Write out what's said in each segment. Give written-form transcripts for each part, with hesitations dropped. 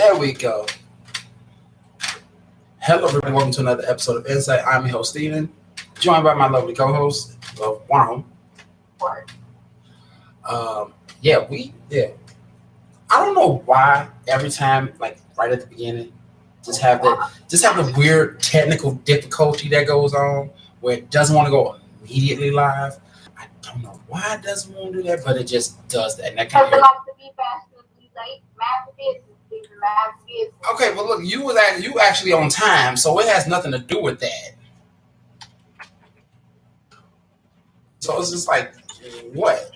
There we go. Hello, everybody. Welcome to another episode of En-Syte. I'm your host, Steven, joined by my lovely co-host, Warren. Yeah. I don't know why every time, like right at the beginning, just have the weird technical difficulty that goes on where it doesn't want to go immediately live. I don't know why it doesn't want to do that, but it just does that. And that kind of like to be fashionably late, mad business. Okay, but look, you actually on time, so it has nothing to do with that. So it's just like, what?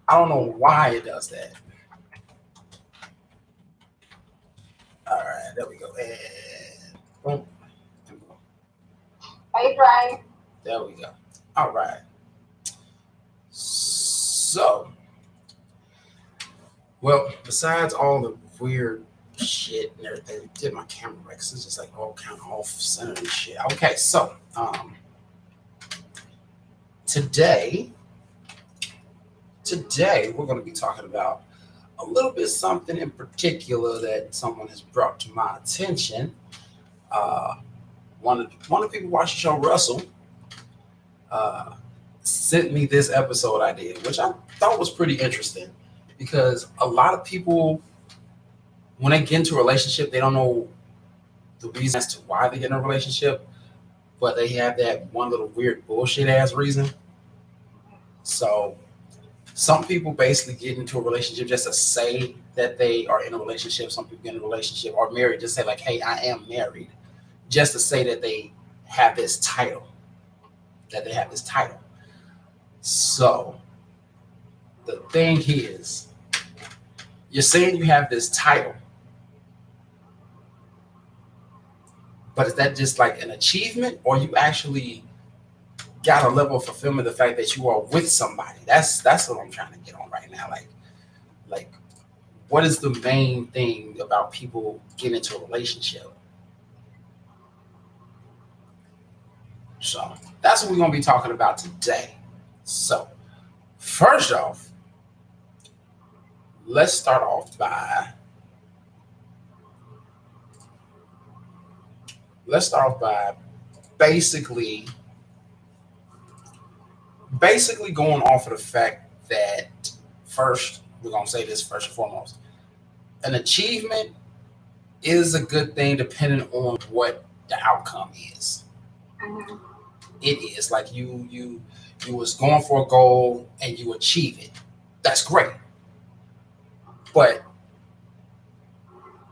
I don't know why it does that. All right, there we go. And boom. Hey, Brian. There we go. All right. So, well, besides all the weird shit and everything, did my camera right? Cause it's just like all kind of off center and shit. Okay, so today we're going to be talking about a little bit something in particular that someone has brought to my attention. One of the people watching the show, Russell, sent me this episode I did, which I thought was pretty interesting because a lot of people, when they get into a relationship, they don't know the reason as to why they get in a relationship, but they have that one little weird bullshit ass reason. So some people basically get into a relationship just to say that they are in a relationship. Some people get in a relationship or married, just say like, hey, I am married, just to say that they have this title, So the thing is, you're saying you have this title, but is that just like an achievement, or you actually got a level of fulfillment, the fact that you are with somebody? That's what I'm trying to get on right now. Like what is the main thing about people getting into a relationship? So that's what we're going to be talking about today. So first off, let's start off by basically going off of the fact that, first, we're going to say this first and foremost. An achievement is a good thing depending on what the outcome is. Mm-hmm. It is like you was going for a goal and you achieve it. That's great. But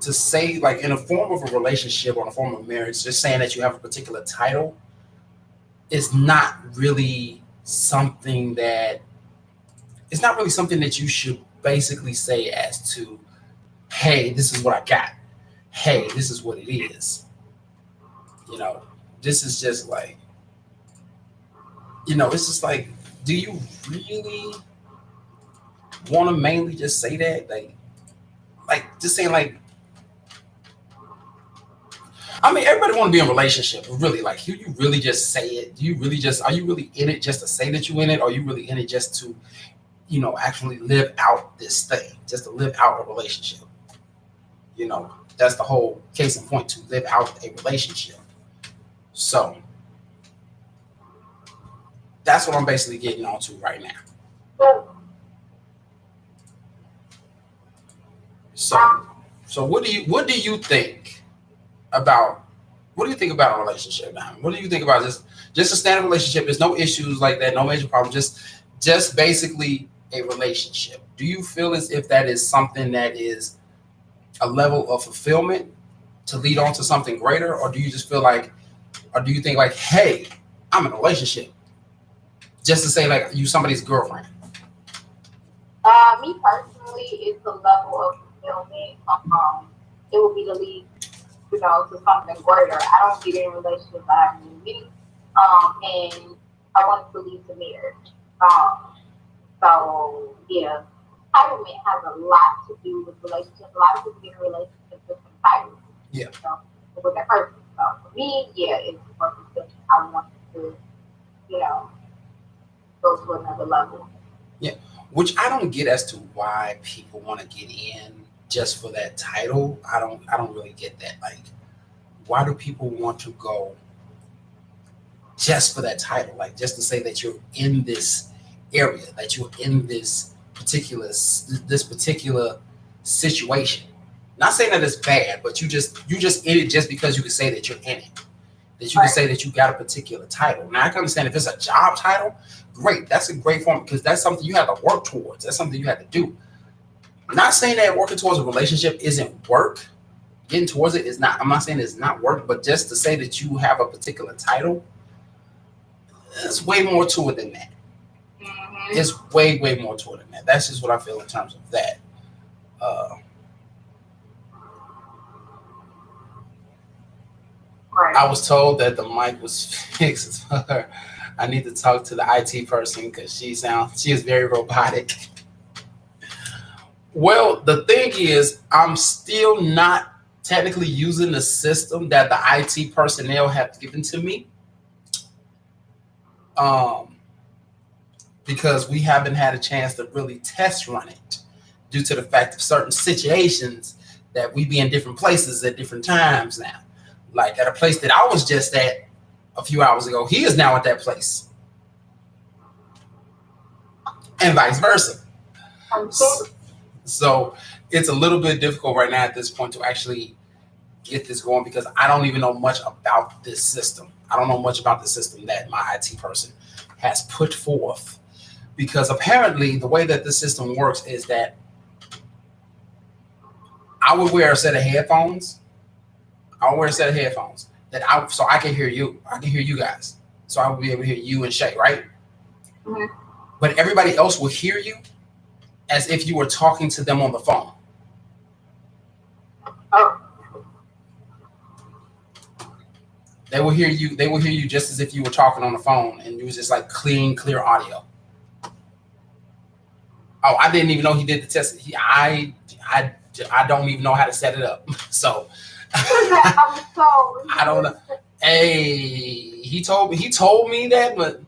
to say, like, in a form of a relationship or in a form of marriage, just saying that you have a particular title is not really something that you should basically say as to, hey, this is what I got. Hey, this is what it is. This is just like, it's just like, do you really want to mainly just say that? Like just saying like, I mean, everybody want to be in a relationship, but really, like, you really just say it? Are you really in it just to say that you're in it? Or are you really in it just to, actually live out this thing, just to live out a relationship? That's the whole case in point, to live out a relationship. So that's what I'm basically getting onto right now. So what do you think about a relationship now? What do you think about just a standard relationship? There's no issues like that, no major problems, just basically a relationship. Do you feel as if that is something that is a level of fulfillment to lead on to something greater, or do you just feel like, or do you think like, hey, I'm in a relationship just to say like you somebody's girlfriend? Me personally, it's a level of fulfillment. It would be to lead, to something greater. I don't get in relationships I have many, and I want to lead to marriage. So yeah, entitlement has a lot to do with relationships. A lot of people get in relationships with entitlement. Yeah. So with that person. So for me, yeah, it's for fulfillment. I want to, go to another level. Yeah, which I don't get as to why people want to get in just for that title. I don't really get that. Like, why do people want to go just for that title? Like, just to say that you're in this area, that you're in this particular situation. Not saying that it's bad, but you just in it just because you can say that you're in it. That you can say that you got a particular title. Now I can understand if it's a job title, great. That's a great form because that's something you have to work towards. That's something you have to do. I'm not saying that working towards a relationship isn't work. Getting towards it is not. I'm not saying it's not work, but just to say that you have a particular title, there's way more to it than that. It's way more to it than that. That's just what I feel in terms of that. I was told that the mic was fixed. I need to talk to the IT person because she is very robotic. Well, the thing is, I'm still not technically using the system that the IT personnel have given to me. Because we haven't had a chance to really test run it due to the fact of certain situations that we be in different places at different times now. Like at a place that I was just at a few hours ago, he is now at that place. And vice versa. So it's a little bit difficult right now at this point to actually get this going because I don't even know much about this system. I don't know much about the system that my IT person has put forth. Because apparently the way that the system works is that I would wear a set of headphones. So I can hear you. I can hear you guys. So I would be able to hear you and Shay, right? Mm-hmm. But everybody else will hear you as if you were talking to them on the phone. Oh. They will hear you. They will hear you just as if you were talking on the phone, and it was just like clear audio. Oh, I didn't even know he did the test. I don't even know how to set it up. So I don't know. Hey, he told me that, but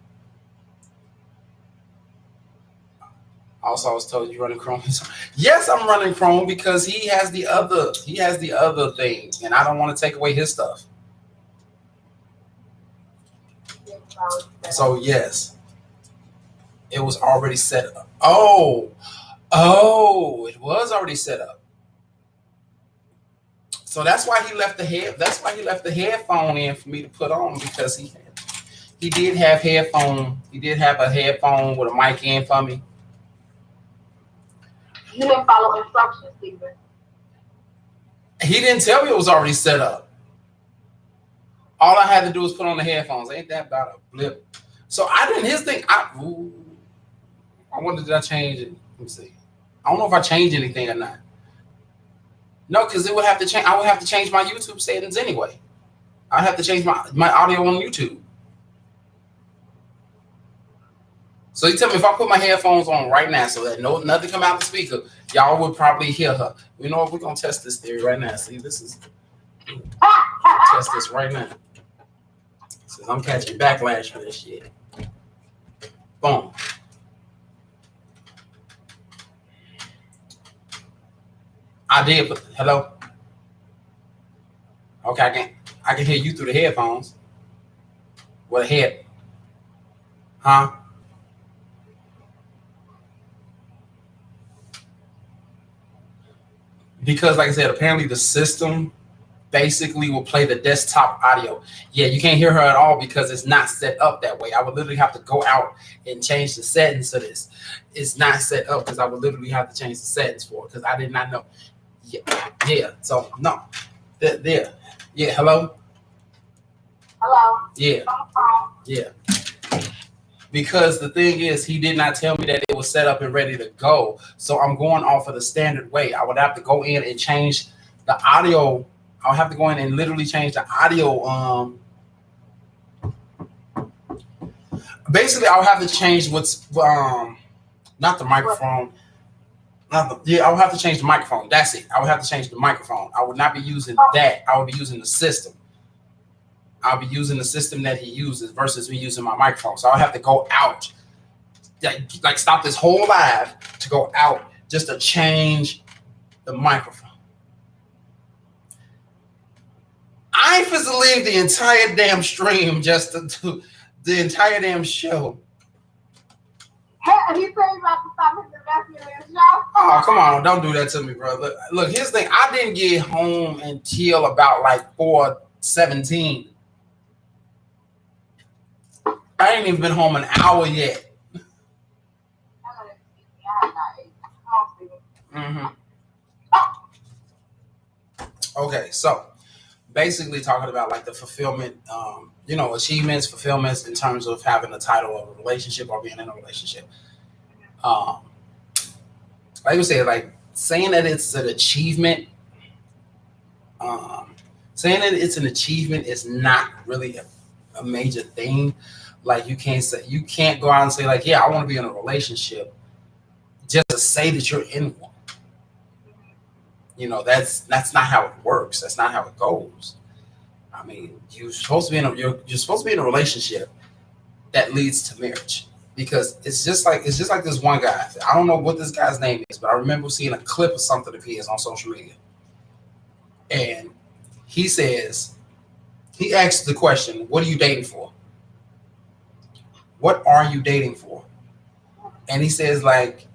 also I was told you running Chrome. Yes, I'm running Chrome because he has the other thing, and I don't want to take away his stuff. So yes, it was already set up. Oh, it was already set up. So that's why he left the headphone in for me to put on because he did have headphone. He did have a headphone with a mic in for me. You didn't follow instructions, Steven. He didn't tell me it was already set up. All I had to do was put on the headphones. Ain't that about a blip? So I didn't. His thing. I wonder did I change it? Let me see. I don't know if I changed anything or not. No, because it would have to change. I would have to change my YouTube settings anyway. I'd have to change my audio on YouTube. So you tell me if I put my headphones on right now so that nothing come out the speaker, y'all would probably hear her. You know what? We're gonna test this theory right now. See, this is test this right now. Since I'm catching backlash for this shit. Boom. I did, but hello. Okay, I can hear you through the headphones. What a head? Huh? Because, like I said, apparently the system basically will play the desktop audio. Yeah, you can't hear her at all because it's not set up that way. I would literally have to go out and change the settings for this. It's not set up because I would literally have to change the settings for it because I did not know. Yeah. So no. There. Yeah. Hello. Yeah. Yeah. Because the thing is, he did not tell me that it was set up and ready to go. So I'm going off of the standard way. I would have to go in and change the audio. I'll have to go in and literally change the audio. Basically, I'll have to change what's not the microphone. I would have to change the microphone. That's it. I would have to change the microphone. I would not be using that. I would be using the system. I'll be using the system that he uses versus me using my microphone. So I'll have to go out, like stop this whole live to go out just to change the microphone. I ain't supposed to leave the entire damn stream just to do the entire damn show. He said he's about to stop his investment in the show. Oh, come on. Don't do that to me, bro. Look, here's the thing. I didn't get home until about like 4:17. I ain't even been home an hour yet. Mm-hmm. Okay, so basically talking about like the fulfillment, achievements, fulfillments in terms of having a title of a relationship or being in a relationship. Like you said, like saying that it's an achievement, is not really a major thing. Like you can't go out and say like, yeah, I want to be in a relationship just to say that you're in one. That's not how it works. That's not how it goes. I mean, you're supposed to be in a relationship that leads to marriage, because it's just like this one guy. I don't know what this guy's name is, but I remember seeing a clip of something of his on social media, and he asks the question, "What are you dating for? What are you dating for?" And he says, like,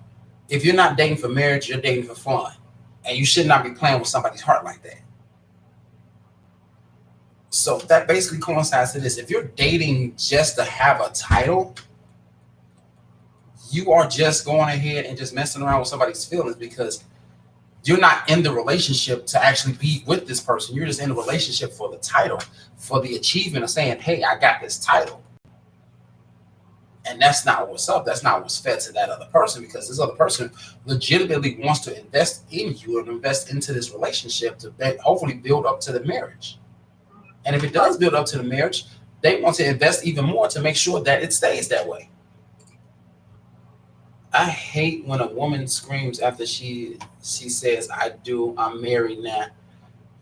if you're not dating for marriage, you're dating for fun. And you should not be playing with somebody's heart like that. So that basically coincides to this. If you're dating just to have a title, you are just going ahead and just messing around with somebody's feelings, because you're not in the relationship to actually be with this person. You're just in the relationship for the title, for the achievement of saying, hey, I got this title. And that's not what's up. That's not what's fed to that other person, because this other person legitimately wants to invest in you and invest into this relationship to hopefully build up to the marriage. And if it does build up to the marriage, they want to invest even more to make sure that it stays that way. I hate when a woman screams after she says, I do, I'm married now.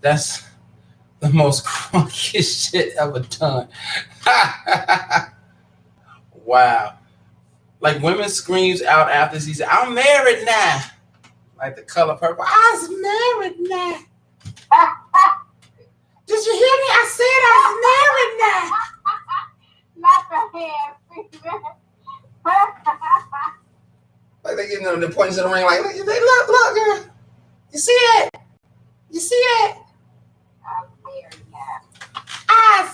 That's the most crunkiest shit ever done. Wow. Like women screams out after she said, I'm married now. Like The Color Purple. I was married now. Did you hear me? I said I was married now. Not the hand. Like they getting the points in the ring, like, look, girl. You see it? You see it? I'm married now. I was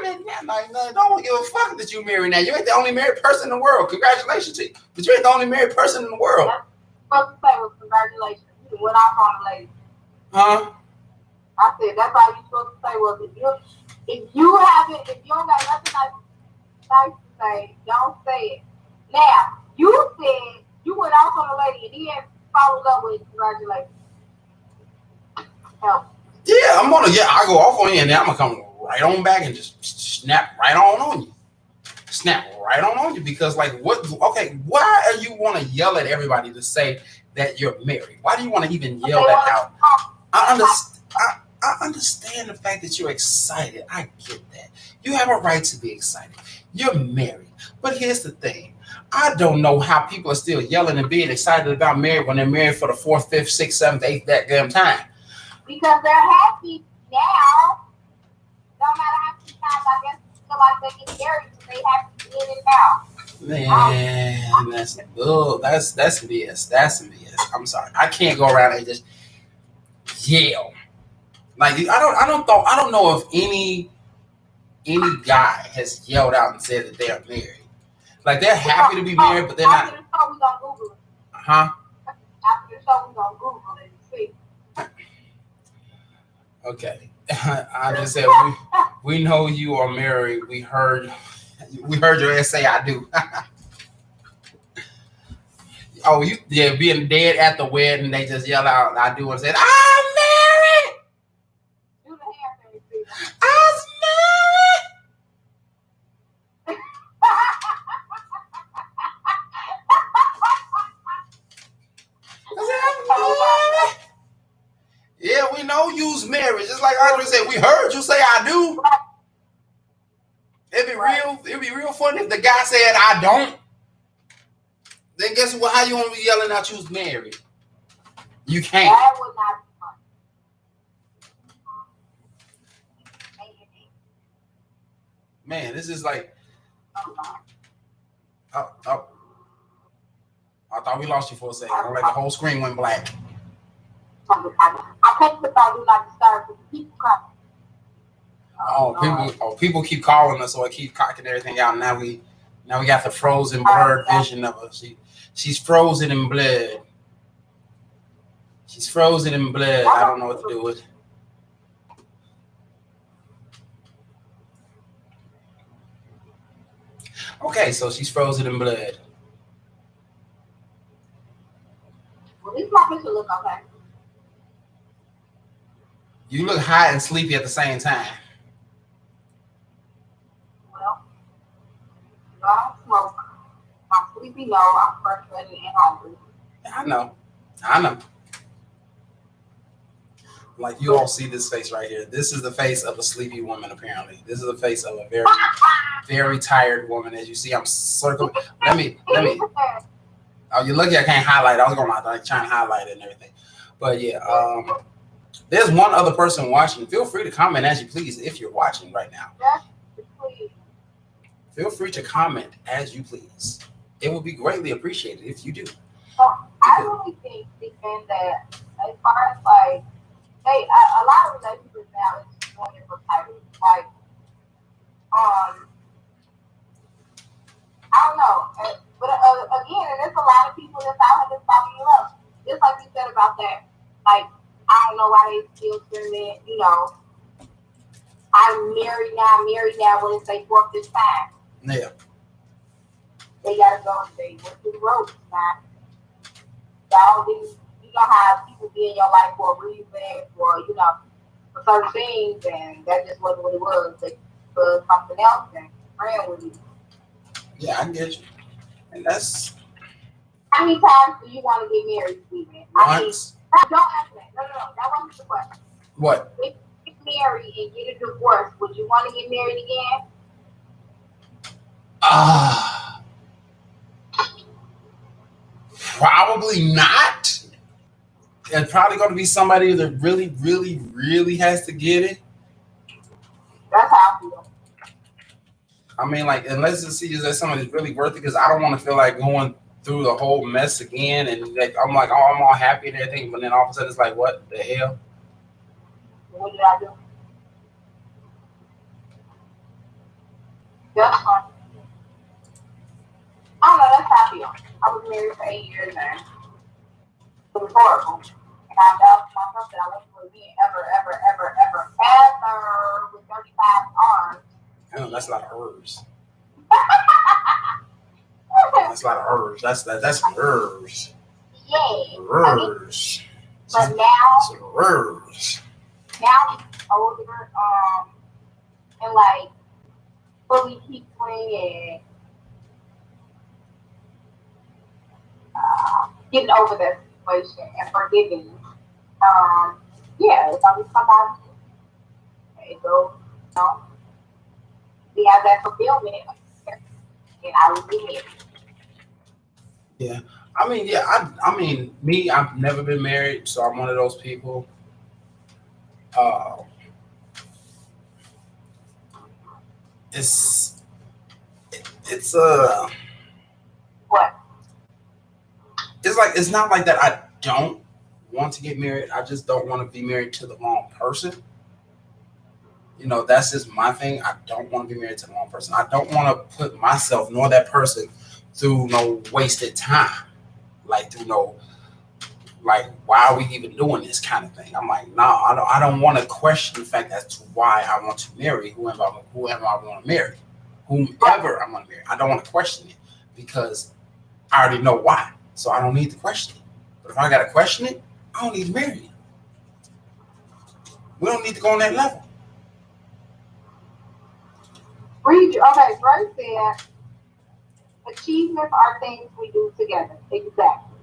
married now. Like, no, don't give a fuck that you married now. You ain't the only married person in the world. Congratulations to you. But you ain't the only married person in the world. That's supposed to say was congratulations. You went off on a lady. Huh? I said that's all you're supposed to say was if you don't got nothing nice to say, don't say it. Now, you said you went off on a lady and then followed up with congratulations. Help. Yeah, I go off on you and then I'm gonna come right on back and just snap right on you. Snap right on you, because like why are you want to yell at everybody to say that you're married? Why do you want to even yell that out? I understand the fact that you're excited. I get that. You have a right to be excited. You're married. But here's the thing. I don't know how people are still yelling and being excited about marriage when they're married for the 4th, 5th, 6th, 7th, 8th, that damn time. Because they're happy now. No matter how many times I guess feel like they get married, but they happy in it now. Man, that's BS. That's BS. I'm sorry. I can't go around and just yell. Like I don't know if any guy has yelled out and said that they are married. Like they're happy to be married, but they're not. After the show, we gonna Google it. Huh? After the show, we gonna Google it and see. Okay. I just said we know you are married. We heard your essay. I do. Oh, being dead at the wedding, they just yell out, I do, and said, I'm married. Do the hair thing, see. I was married. I said, I'm married. Yeah, we know you's married. Just like Andre said, we heard you say I do. It'd be real funny if the guy said I don't. Then guess what? How you want to be yelling out you's married? You can't. That would not be fun. Man, this is like. Oh, Oh, I thought we lost you for a second. Like the whole screen went black. I can't put on do not disturb because people come. People keep calling us, so I keep cocking everything out. Now we got the frozen, blurred vision of her. She's frozen in blood. She's frozen in blood. I don't know what to do with. Okay, so she's frozen in blood. Well, this my picture look okay. You look hot and sleepy at the same time. Well, I don't smoke. I'm sleepy, no. I'm frustrated and hungry. I know. Like you all see this face right here. This is the face of a sleepy woman. Apparently, this is the face of a very, very tired woman. As you see, I'm circling. Let me. Oh, you're lucky I can't highlight. I was going to try and highlight it and everything. But yeah, there's one other person watching. Feel free to comment as you please if you're watching right now. Feel free to comment as you please. It would be greatly appreciated if you do. Well, I really think that as far as like, hey, a lot of relationships now is going for titles. Like, I don't know. But again, and there's a lot of people that's out here that's falling in love. Just like you said about that. Like, I don't know why they still experiment, you know. I'm married now when it's their fourth this time. Yeah. They gotta go and say, what's the road now? Y'all do, you know how people be in your life for a reason, for, you know, for certain things, and that just wasn't what it was. They was something else and ran with you. Yeah, I get you. And that's. How many times do you want to get married, Stephen? Once. Don't answer that. No, that wasn't the question. What? If you get married and get a divorce, would you want to get married again? Probably not. It's probably going to be somebody that really, really, really has to get it. That's how I feel. I mean, like, unless it's that somebody's really worth it, because I don't want to feel like going through the whole mess again, and like, I'm like, oh, I'm all happy and everything, but then all of a sudden it's like, what the hell? What did I do? That's fine. I don't know, that's how I feel. I was married for 8 years now. It was horrible. And I vowed to myself that I wasn't going to be ever with 35 arms. Oh, that's a lot of herbs. That's a lot of herbs. That's herbs. Yeah. Herbs. But now, herbs. Now I'm older, and like fully peacefully and getting over that situation and forgiving. Yeah, if I'm with somebody, it goes, you know, we have that fulfillment, and I will be here. Yeah, I mean, I mean, me, I've never been married, so I'm one of those people. It's What? It's like, it's not like that I don't want to get married. I just don't want to be married to the wrong person. You know, that's just my thing. I don't want to be married to the wrong person. I don't want to put myself nor that person through no wasted time. Like, through no, like, why are we even doing this kind of thing? I'm like, no, I don't want to question the fact as to why I want to marry whoever I want to marry. Whomever I'm going to marry. I don't want to question it because I already know why. So I don't need to question it. But if I got to question it, I don't need to marry you. We don't need to go on that level. Okay, Grace said, achievements are things we do together. Exactly.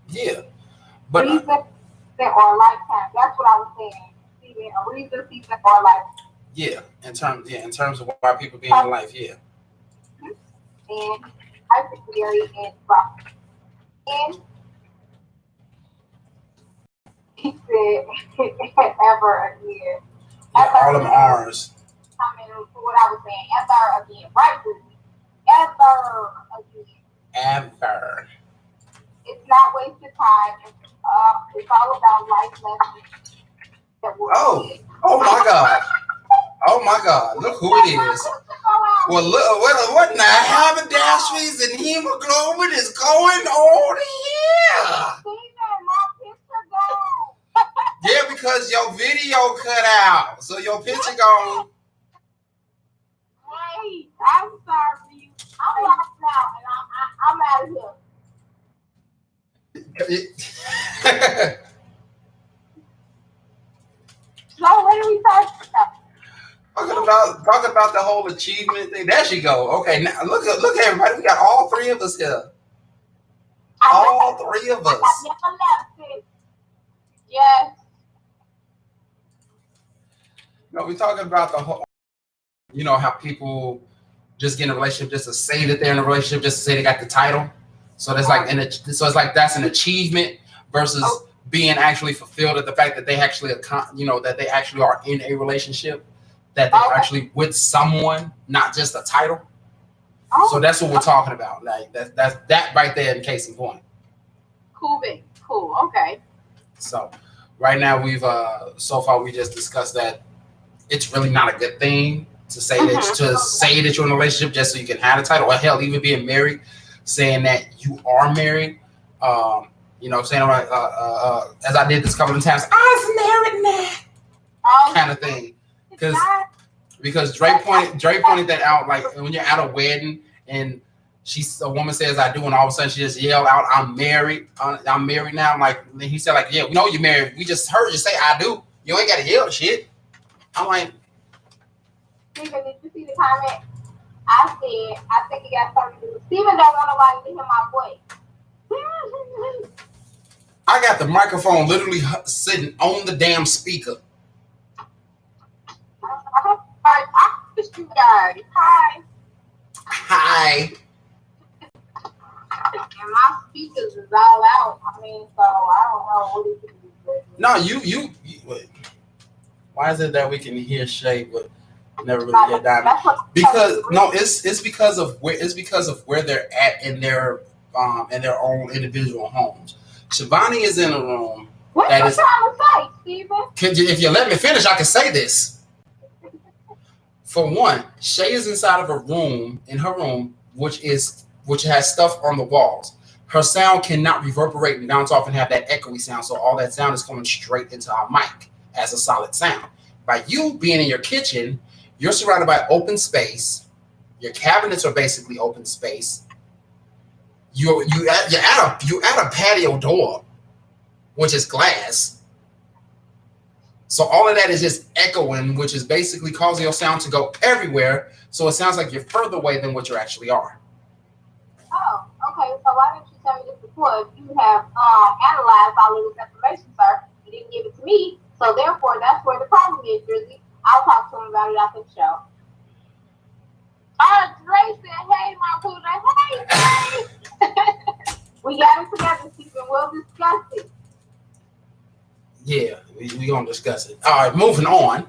Yeah. But reason or a lifetime. That's what I was saying. Steven, a reason, season, or a lifetime. Yeah, in terms of why people be in your life, yeah. And I think Mary and Rob. And He said, ever again. Yeah, all them R's. I mean, for what I was saying, ever again. Right, Boozy? Ever again. Ever. It's not wasted time. It's all about life lessons. Oh my God. Oh my God. Look who it is. Well, look, what in the haberdasheries and hemoglobin is going on here? Yeah, because your video cut out. So your picture gone. Hey, I'm sorry. I'm lost now, and I'm out of here. So what are we talking about? Talking about the whole achievement thing. There she go. Okay, now look everybody. We got all three of us here. All three of us. I never left it. Yes. No, we're talking about the whole. You know how people just get in a relationship just to say that they're in a relationship, just to say they got the title. So that's like, so it's like that's an achievement versus being actually fulfilled at the fact that they actually, that they actually are in a relationship, that they're actually with someone, not just a title. So that's what we're talking about. Like that's that right there in case in point. Cool, babe. Cool. Okay. So right now so far we just discussed that it's really not a good thing to say that you're in a relationship just so you can have a title, or hell, even being married, saying that you are married. Saying as I did this a couple of times, I'm married now, kind of thing. Because Drake pointed that out, like when you're at a wedding and a woman says I do, and all of a sudden she just yelled out, I'm married now. I'm like, and he said like, yeah, we know you're married. We just heard you say I do. You ain't got to yell shit. I'm like, Steven, did you see the comment? I said, I think it got something to do. Steven don't want nobody to hear my voice. I got the microphone literally sitting on the damn speaker. I missed you guys. Hi. Hi. And my speakers is all out. I mean, so I don't know what it is. No, you wait. Why is it that we can hear Shay but never really hear Diamond? Because no, it's because of where they're at in their own individual homes. Shivani is in a room. What you trying to say, Steven? If you let me finish, I can say this. For one, Shay is inside of in her room, which has stuff on the walls. Her sound cannot reverberate and bounce off and have that echoey sound, so all that sound is coming straight into our mic as a solid sound. By you being in your kitchen, you're surrounded by open space. Your cabinets are basically open space. You're at a patio door, which is glass. So all of that is just echoing, which is basically causing your sound to go everywhere. So it sounds like you're further away than what you actually are. Oh, okay. So why didn't you tell me this before? If you have analyzed all of this information, sir, you didn't give it to me. So therefore, that's where the problem is, Drizzy. I'll talk to him about it after the show. Dre said, hey, my Buddha. Hey, Dre. We got it together, Stephen. We'll discuss it. Yeah, we're going to discuss it. All right, moving on.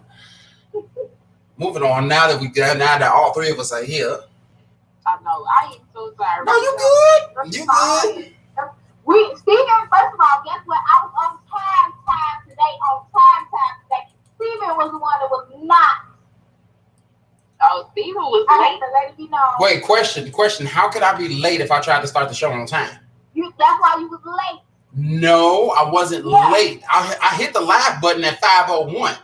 Now that all three of us are here. I know. I ain't so sorry. No, you good. You good. Steven, first of all, guess what? I was on time today. Steven was the one that was not. Oh, Steven was late. To let it be known. Wait, question. How could I be late if I tried to start the show on time? That's why you was late. No, I wasn't late. I hit the live button at 5:01.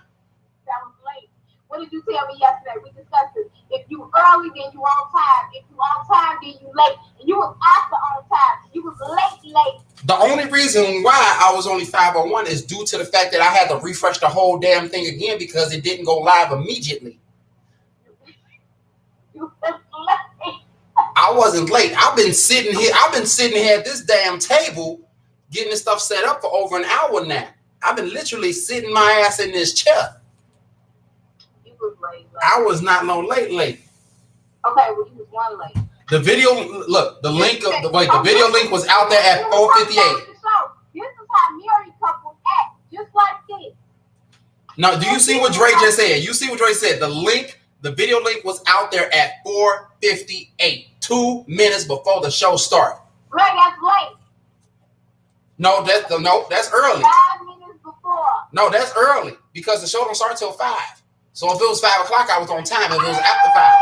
That was late. What did you tell me yesterday? We discussed it. If you early, then you on time. If you on time, then you late. And you was after on time. You was late. The only reason why I was only 5:01 is due to the fact that I had to refresh the whole damn thing again because it didn't go live immediately. You was late. I wasn't late. I've been sitting here at this damn table getting this stuff set up for over an hour now. I've been literally sitting my ass in this chair. You was late. I was not no late. Okay, well, you was one late. The video, look, the video link was out there at 4:58. This is how married couples act. Just No, do you see what Dre just said? You see what Dre said? The video link was out there at 4:58, 2 minutes before the show started. Right, that's late. No, that's early. 5 minutes before. No, that's early because the show don't start till 5. So if it was 5 o'clock, I was on time. If it was after 5.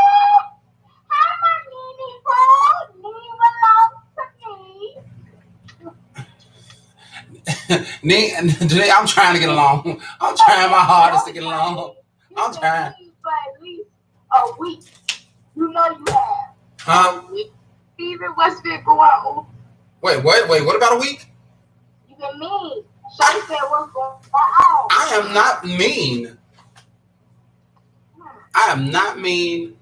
Today I'm trying to get along. I'm trying my hardest to get along. I'm trying. For at least a week. You know you have. Huh? Steven, what's been going on? Wait, what about a week? You been mean. Shawty said what's going on. I am not mean. I am not mean.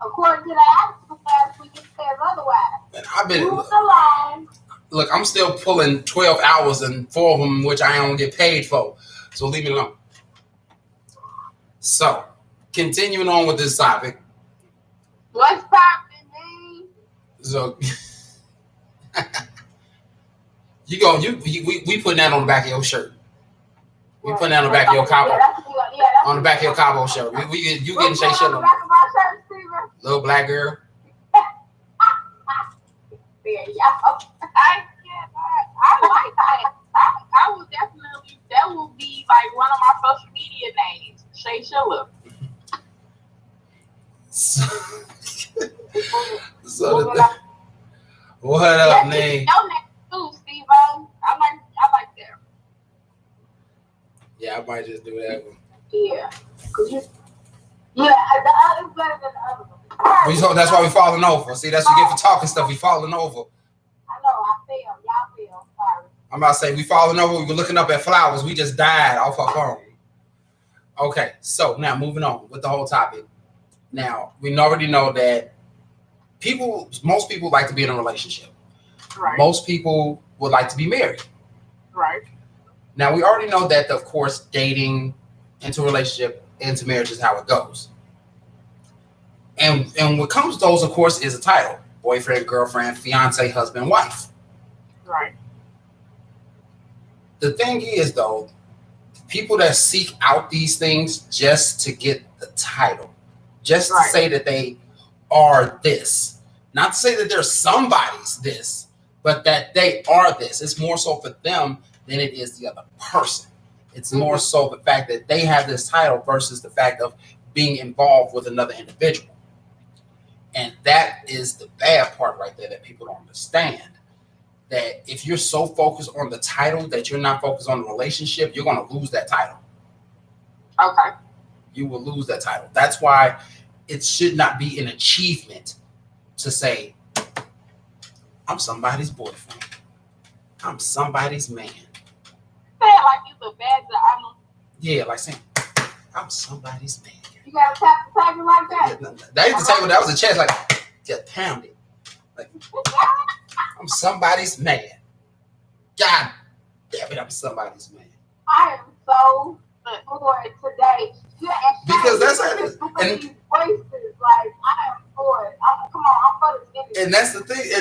According to the article last week, it says otherwise. And I've been. Move along. Look, I'm still pulling 12 hours and 4 of them, which I don't get paid for. So leave me alone. So, continuing on with this topic. What's poppin', man? So, we putting that on the back of your shirt. We putting that on the back of your cabo. On the back of your cabo shirt. You getting Shay shit on the back of my shirt, Steven? Little black girl. I like that. I would definitely, that would be like one of my social media names, Shay Shilla. What up, man? Your name too, Steve-O. I like that. Yeah, I might just do that one. Yeah. The other's better than the other one. That's why we falling over. See, that's what you get for talking stuff. We falling over. I know, I failed. Y'all failed. Sorry. I'm about to say we falling over. We were looking up at flowers. We just died off our phone. Okay, so now moving on with the whole topic. Now, we already know that most people like to be in a relationship. Right. Most people would like to be married. Right. Now, we already know that, of course, dating into a relationship, into marriage is how it goes. And what comes with those, of course, is a title. Boyfriend, girlfriend, fiance, husband, wife. Right. The thing is, though, people that seek out these things just to get the title, just to say that they are this, not to say that they're somebody's this, but that they are this. It's more so for them than it is the other person. It's more so the fact that they have this title versus the fact of being involved with another individual. And that is the bad part right there that people don't understand. That if you're so focused on the title that you're not focused on the relationship, you're going to lose that title. Okay. You will lose that title. That's why it should not be an achievement to say, I'm somebody's boyfriend. I'm somebody's man. Say it like it's a badge of honor. Yeah, like saying, I'm somebody's man. You gotta tap the table like that? Yeah, that is the table. That was a chest, like, just pounded. Like, I'm somebody's man. God damn it, I'm somebody's man. I am so for it today. Yeah, because that's how it is. And these voices, like, I am for it. Come on, I'm for this nigga. And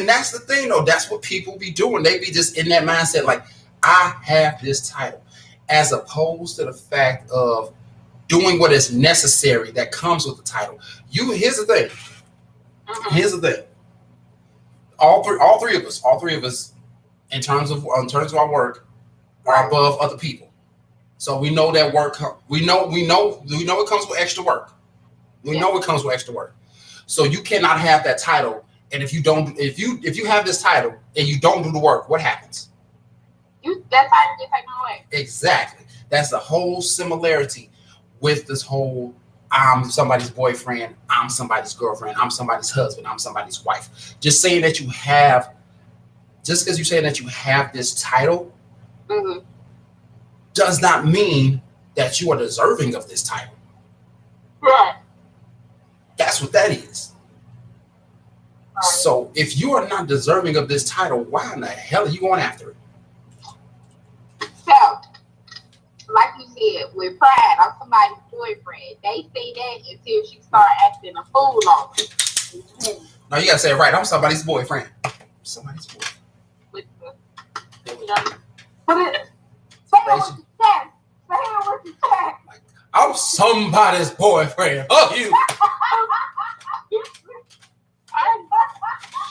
that's the thing, though. That's what people be doing. They be just in that mindset, like, I have this title, as opposed to the fact of doing what is necessary that comes with the title. Here's the thing. Here's the thing. All three of us, in terms of our work, are above other people. So we know that work. We know it comes with extra work. We know it comes with extra work. So you cannot have that title, and if you have this title and you don't do the work, what happens? That title get taken away. Exactly. That's the whole similarity with this whole I'm somebody's boyfriend, I'm somebody's girlfriend, I'm somebody's husband, I'm somebody's wife. Just because you say that you have this title does not mean that you are deserving of this title. Right. That's what that is. Right. So if you are not deserving of this title, why in the hell are you going after it? So, like you said, with pride, I'm somebody's boyfriend. They say that until she start acting a fool on me. No, you gotta say it right. I'm somebody's boyfriend. Somebody's boyfriend. Put it. Say it with your chest. Say it with your chest. I'm somebody's boyfriend. Oh, you.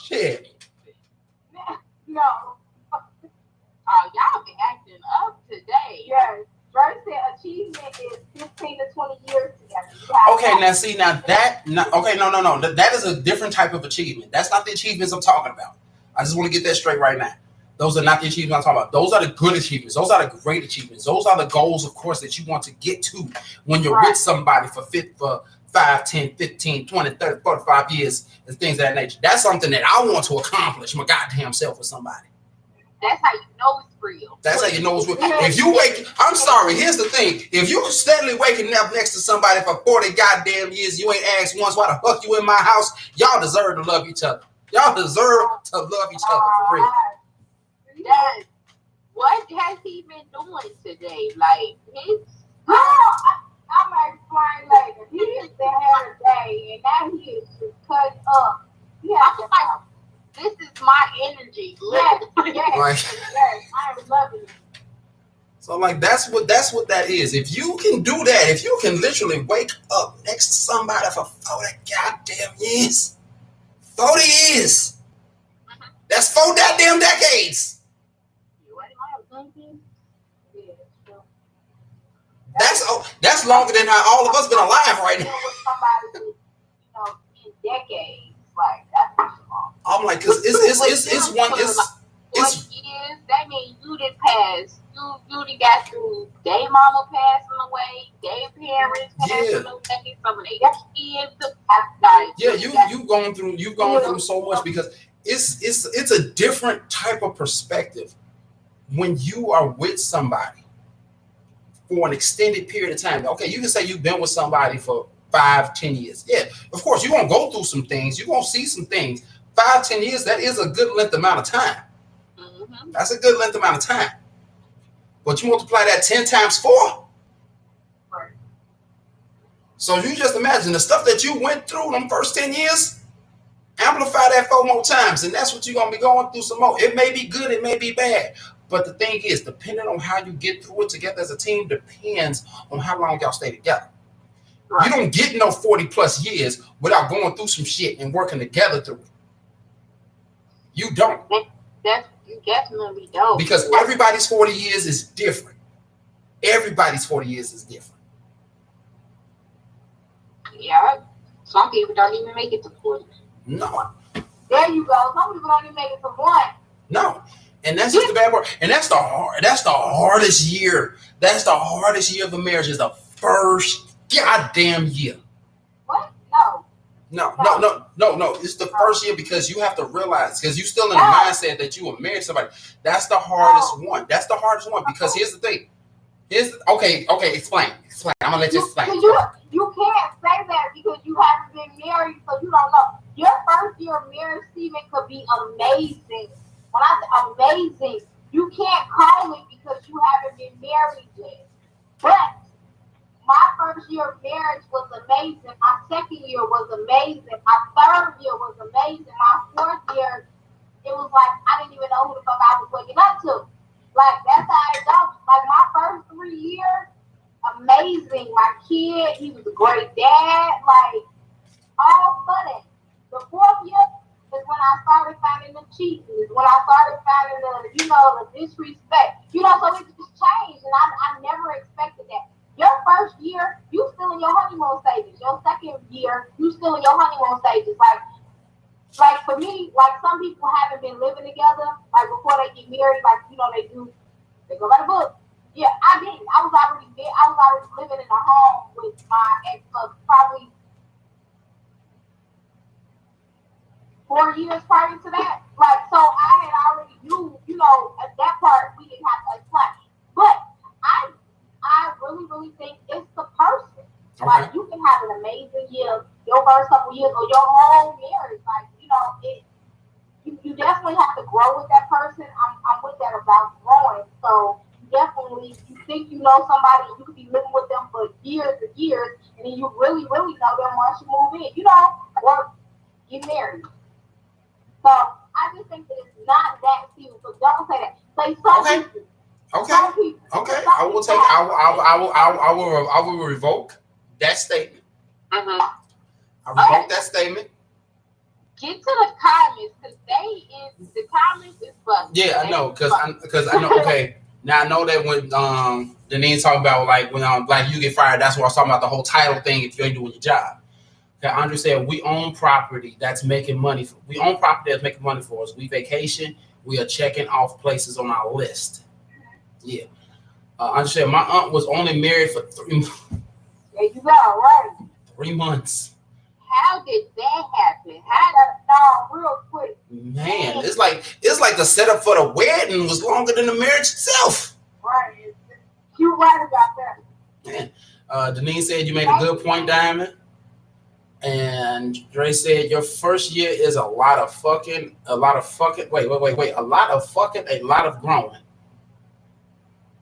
Shit. No. Oh, y'all been acting up today. Yes. First said achievement is 15 to 20 years together. Okay, now see, now that, okay, no. That is a different type of achievement. That's not the achievements I'm talking about. I just want to get that straight right now. Those are not the achievements I'm talking about. Those are the good achievements. Those are the great achievements. Those are the goals, of course, that you want to get to when you're with somebody for 5, 10, 15, 20, 30, 45 years and things of that nature. That's something that I want to accomplish my goddamn self with somebody. That's how you know it's real. That's how you know it's real. If you wake, I'm sorry, here's the thing. If you steadily waking up next to somebody for 40 goddamn years, you ain't asked once why the fuck you in my house, y'all deserve to love each other. Y'all deserve to love each other for real. Yes. What has he been doing today? Like, his... I'm going to explain later. He is the hair today, and now he is just cut up. This is my energy. Yes, Like, yes, I am loving it. So like that's what that is. If you can do that, if you can literally wake up next to somebody for 40 goddamn years, 40 years, that's 4 goddamn decades. That's longer than how all of us been alive right now. Somebody, in decades, like that's long. I'm like, cause it's one. Years. That means you done passed. You done got through. Their mama passing away. Their parents passing away. Some of their kids have died. Yeah, you've gone through so much because it's a different type of perspective when you are with somebody for an extended period of time. Okay, you can say you've been with somebody for 5, 10 years. Yeah, of course, you're going to go through some things. You're going to see some things. 5, 10 years, that is a good length amount of time. Mm-hmm. That's a good length amount of time. But you multiply that 10 times 4. Right. So you just imagine the stuff that you went through them first 10 years, amplify that 4 more times, and that's what you're going to be going through some more. It may be good, it may be bad. But the thing is, depending on how you get through it together as a team depends on how long y'all stay together. Right. You don't get no 40 plus years without going through some shit and working together through it. You don't. You definitely don't. Because everybody's 40 years is different. Everybody's 40 years is different. Yeah. Some people don't even make it to 40. No. There you go. Some people don't even make it to 1. No. And that's just the bad part. And that's the hardest year. That's the hardest year of a marriage is the first goddamn year. What? No. It's the first year because you have to realize, because you're still in the mindset that you will marry somebody. That's the hardest one. That's the hardest one because here's the thing. Okay, explain. I'm gonna let you explain. You can't say that because you haven't been married, so you don't know. Your first year of marriage, Stephen, could be amazing. When I say amazing, you can't call it because you haven't been married yet. But my first year of marriage was amazing. My second year was amazing. My third year was amazing. My fourth year, it was like I didn't even know who the fuck I was waking up to. Like, that's how it goes. Like, my first 3 years, amazing. My kid, he was a great dad. Like, all funny. The fourth year is when I started finding the cheating. Is when I started finding the disrespect. So it just changed. And I never expected that. Your first year, you still in your honeymoon stages. Your second year, you still in your honeymoon stages. Like for me, like some people haven't been living together, like before they get married, like they go by the book. Yeah, I didn't. I was already living in a home with my ex for probably 4 years prior to that. Like, so I had already knew, at that part we didn't have to explain. But I really think it's the person. Okay. Like, you can have an amazing year, your first couple years, or your whole marriage. Like, you definitely have to grow with that person. I'm with that about growing. So definitely, you think you know somebody, you could be living with them for years and years, and then you really, really know them once you move in, or get married. So I just think that it's not that serious. So don't say that. Say something. Okay. People, okay. I will take. I will revoke that statement. Mm-hmm. I revoke that statement. Get to the comments because the comments is busted. Yeah, I know because I know. Okay, now I know that when Denise talking about like when like you get fired, that's what I was talking about the whole title thing. If you ain't doing your job, okay, I understand. We own property that's making money. We own property that's making money for us. We vacation. We are checking off places on our list. Yeah, I understand. My aunt was only married for 3 months. There you go, right? 3 months. How did that happen? How that down real quick? Man, it's like the setup for the wedding was longer than the marriage itself. Right. You right about that. Man, Denise said you made a good point, Diamond. And Dre said your first year is a lot of fucking. Wait, a lot of fucking, a lot of growing.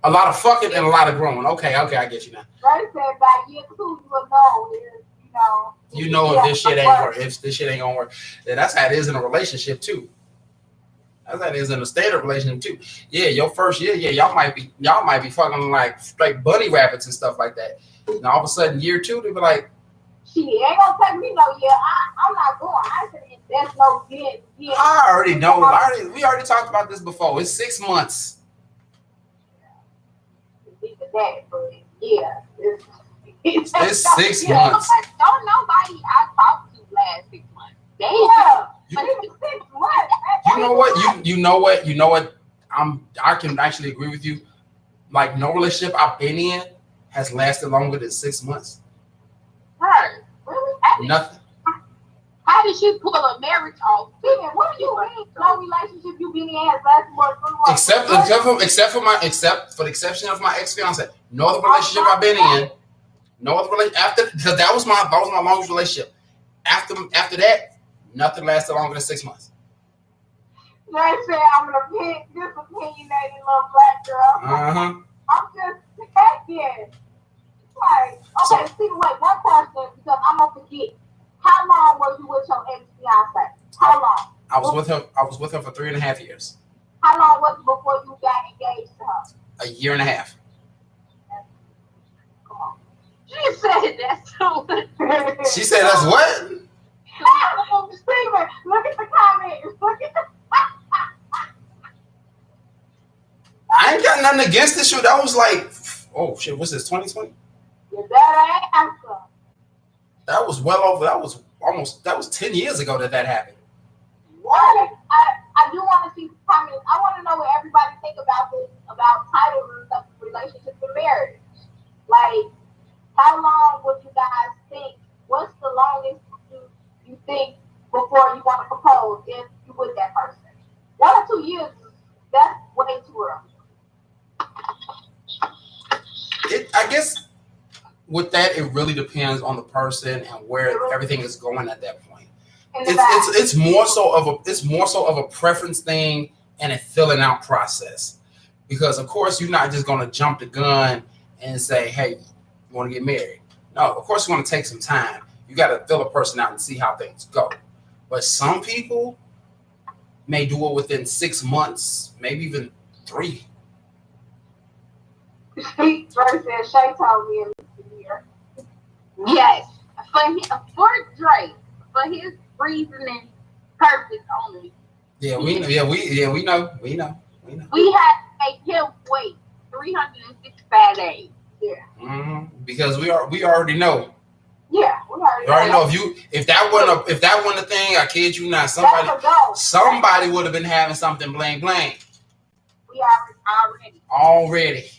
A lot of fucking and a lot of growing. Okay, I get you now. Dre said by year 2 you will know you know if this shit ain't work, if this shit ain't gonna work. And that's how it is in a relationship too. That's how it is in a standard relationship too. Yeah, your first year, y'all might be fucking like straight bunny rabbits and stuff like that. And all of a sudden, year 2, they be like, she ain't gonna take me no year. I'm not going. I said that's no year. I already know. We already talked about this before. It's 6 months. That, but yeah, it's 6 months. Don't nobody I talked to last 6 months. But even 6 months. You know what? I can actually agree with you. Like no relationship I've been in has lasted longer than 6 months. Her. Really? Nothing. How did she pull a marriage off? What do you mean? No relationship you been in has lasted more than 3 months. Except for the exception of my ex-fiance. No other relationship I've been in. No other relationship after, because that was my longest relationship. After that, nothing lasted longer than 6 months. They say I'm an opinionated little black girl. I'm just checking. Like, okay, see, wait, one question, because I'm gonna forget. How long were you with your ex-fiance? How long? I was with her for 3.5 years. How long was it before you got engaged to her? 1.5 years. Come on. She said that's so. She said that's what? Steven, look at the comments. Look at the. I ain't got nothing against this shit. That was like, oh shit, what's this, 2020? Is that an answer? That was well over. That was 10 years ago that happened. What? I do want to see the comments. I want to know what everybody think about this, about titles and stuff, relationships and marriage. Like, how long would you guys think? What's the longest you think before you want to propose if you with that person? 1 or 2 years, that's way too early. I guess with that, it really depends on the person and where everything is going at that point. It's more so of a preference thing and a filling out process, because of course you're not just going to jump the gun and say, hey, you want to get married. No, of course you want to take some time. You got to fill a person out and see how things go. But some people may do it within 6 months, maybe even 3. Shay told me in year. Yes, for Drake, for his reasoning purpose only. Yeah, we know. We had to make him wait 365 days. Yeah. Because we already know. Yeah, we already know. If that wasn't a thing, I kid you not, somebody would have been having something bling bling. We already.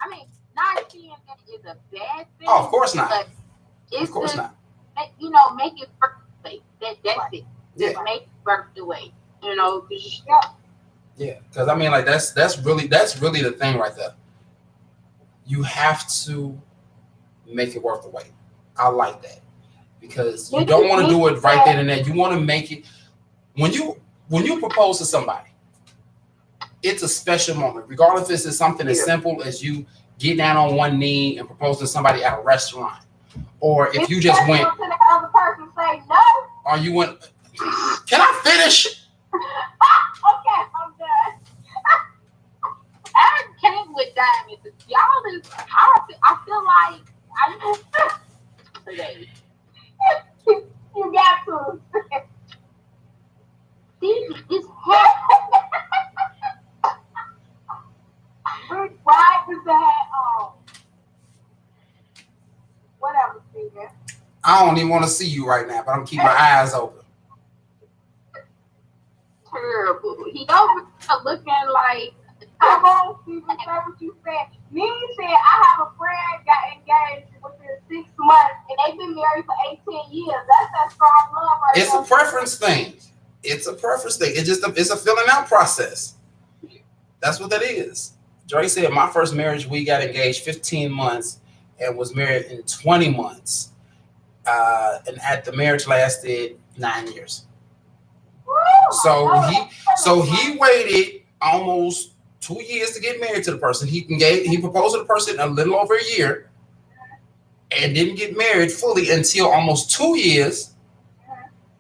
I mean, not seeing it is a bad thing. Oh, of course not. But it's of course not. Make it birthday. That's it. Yeah. Make it birthday way. Yeah, because I mean, like that's really the thing right there. You have to make it worth the wait. I like that, because you don't want to do it right then and there. You want to make it when you propose to somebody. It's a special moment, regardless if it's something as simple as you get down on one knee and propose to somebody at a restaurant, or if you just went. To the other person say no. Or you went. Can I finish? Okay, I'm done. Can with diamonds. Y'all is, I feel like I today. You got to. This head. Why is that? Whatever, Steven. I don't even want to see you right now, but I'm gonna keep my eyes open. Terrible. He over looking like. Come on, Steven, say what you said. Nene said, I have a friend got engaged within 6 months and they've been married for 18 years. That's that strong love right It's there. a preference thing. It's a preference thing. It's a filling out process. That's what that is. Dre said, my first marriage, we got engaged 15 months and was married in 20 months. And at the marriage lasted 9 years. Woo, So he waited almost 2 years to get married to the person. He proposed to the person a little over a year and didn't get married fully until almost 2 years,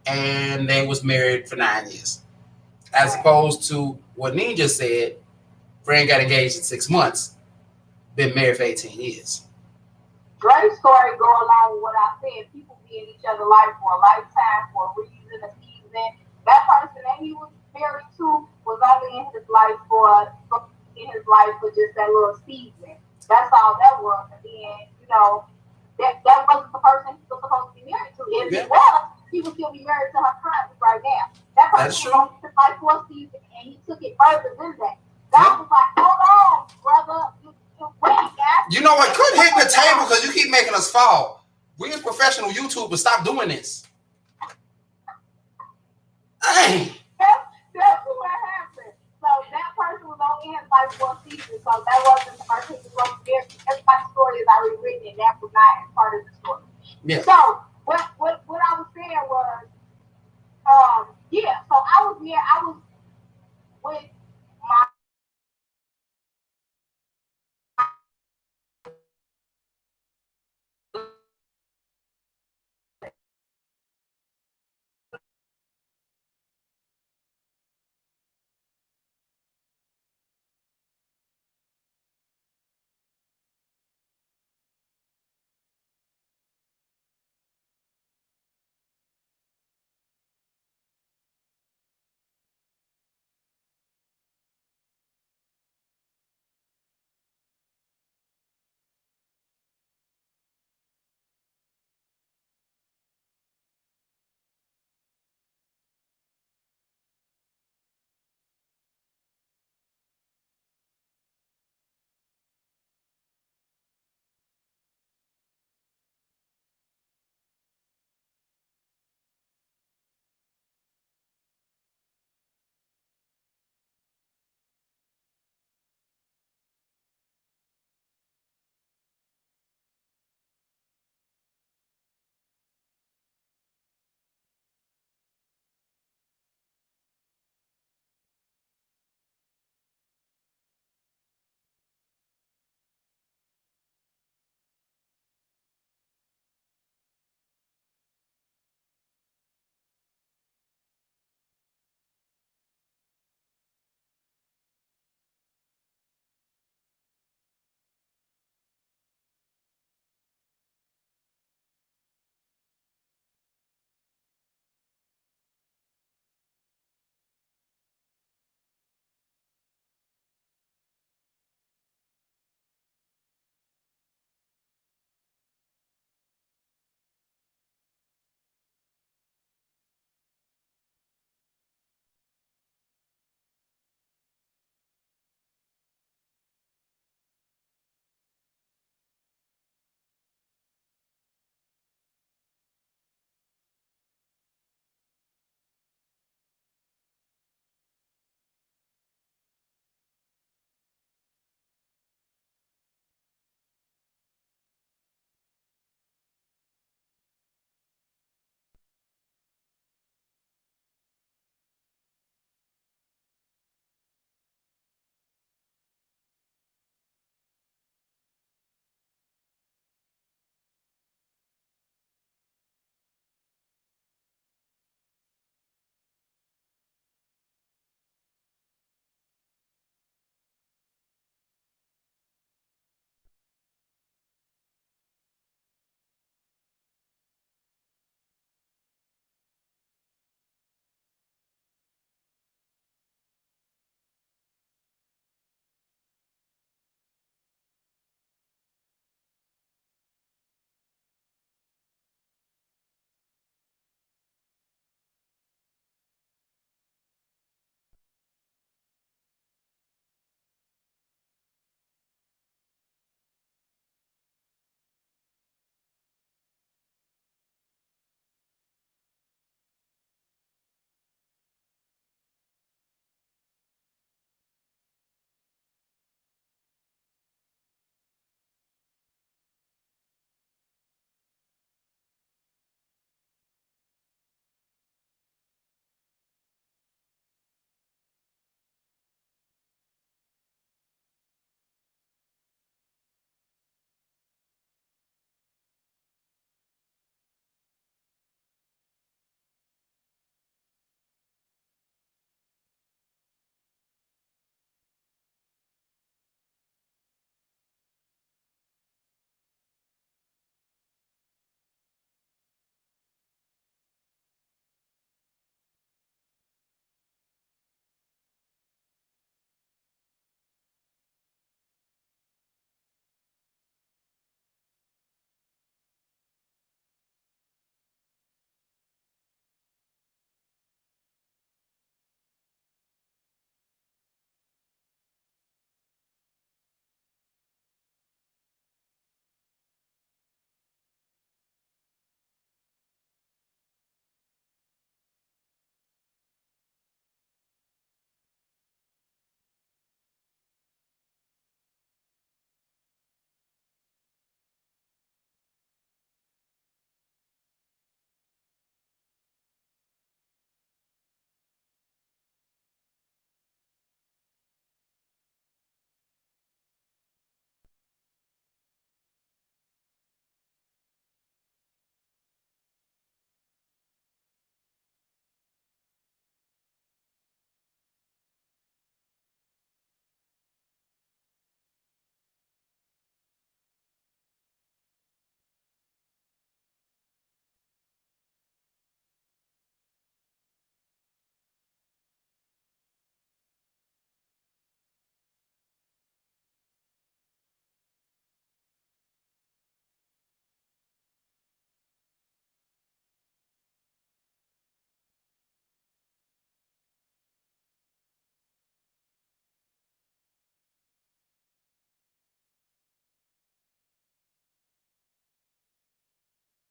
and they was married for 9 years. As opposed to what Nene just said, friend got engaged in 6 months, been married for 18 years. Dre's story go along with what I said. People be in each other's life for a lifetime, for a reason, a season. That person that he was married to was only in his life for just that little season. That's all that was. And then, that wasn't the person he was supposed to be married to. If it was, he would still be married to her currently right now. That person was in his life for a season and he took it further than that. God was like, hold on, brother. Wait, guys. You know what? Quit hitting the table because you keep making us fall. We as professional YouTubers, stop doing this. Dang. That's what happened. So that person was only in his life for a season. So that wasn't the person who was there. Everybody's story is already written, and that was not part of the story. Yeah. So what I was saying was, so I was with